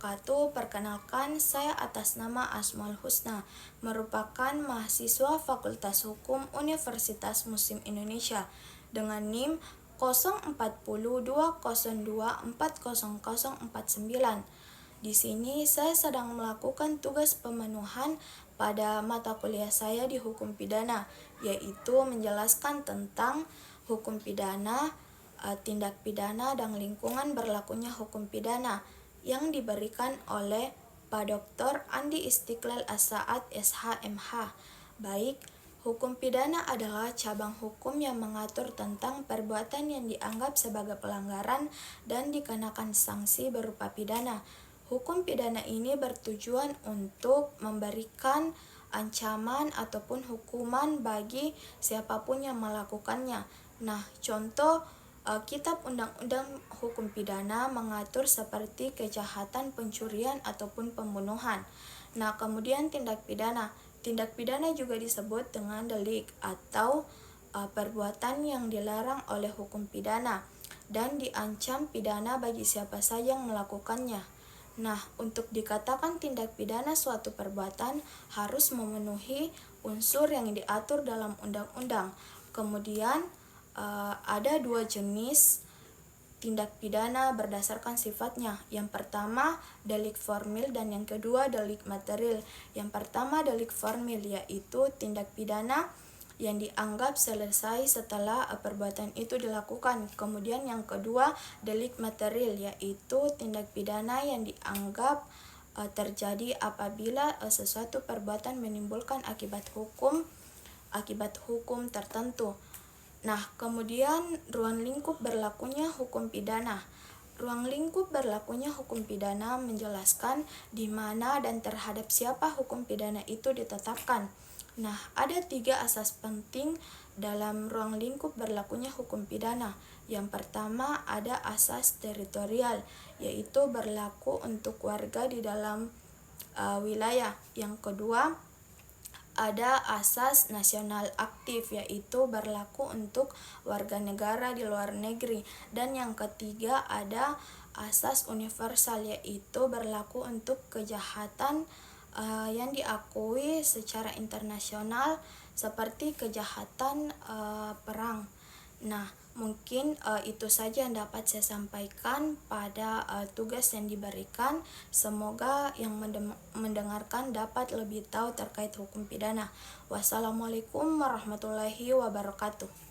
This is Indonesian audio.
wabarakatuh. Perkenalkan, saya atas nama Asmaul Husna, merupakan mahasiswa Fakultas Hukum Universitas Muslim Indonesia dengan NIM 040202400049. Di sini saya sedang melakukan tugas pemenuhan pada mata kuliah saya di hukum pidana, yaitu menjelaskan tentang hukum pidana, tindak pidana dan lingkungan berlakunya hukum pidana yang diberikan oleh Pak Dr. Andi Istiqlal As-Sa'ad SH.MH. Baik, hukum pidana adalah cabang hukum yang mengatur tentang perbuatan yang dianggap sebagai pelanggaran dan dikenakan sanksi berupa pidana. Hukum pidana ini bertujuan untuk memberikan ancaman ataupun hukuman bagi siapapun yang melakukannya. Nah, contoh Kitab Undang-Undang Hukum Pidana mengatur seperti kejahatan pencurian ataupun pembunuhan. Nah, kemudian tindak pidana. Tindak pidana juga disebut dengan delik atau perbuatan yang dilarang oleh hukum pidana dan diancam pidana bagi siapa saja yang melakukannya. Nah, untuk dikatakan tindak pidana suatu perbuatan harus memenuhi unsur yang diatur dalam undang-undang. Kemudian ada dua jenis tindak pidana berdasarkan sifatnya. Yang pertama, delik formil dan yang kedua, delik material. Yang pertama, delik formil, yaitu tindak pidana yang dianggap selesai setelah perbuatan itu dilakukan. Kemudian yang kedua, delik material, yaitu tindak pidana yang dianggap terjadi apabila sesuatu perbuatan menimbulkan akibat hukum tertentu. Nah, kemudian ruang lingkup berlakunya hukum pidana. Ruang lingkup berlakunya hukum pidana menjelaskan di mana dan terhadap siapa hukum pidana itu ditetapkan. Nah, ada 3 asas penting dalam ruang lingkup berlakunya hukum pidana. Yang pertama, ada asas teritorial, yaitu berlaku untuk warga di dalam wilayah. Yang kedua, ada asas nasional aktif, yaitu berlaku untuk warga negara di luar negeri. Dan yang ketiga, ada asas universal, yaitu berlaku untuk kejahatan yang diakui secara internasional seperti kejahatan perang. Nah, mungkin itu saja yang dapat saya sampaikan pada tugas yang diberikan. Semoga yang mendengarkan dapat lebih tahu terkait hukum pidana. Wassalamualaikum warahmatullahi wabarakatuh.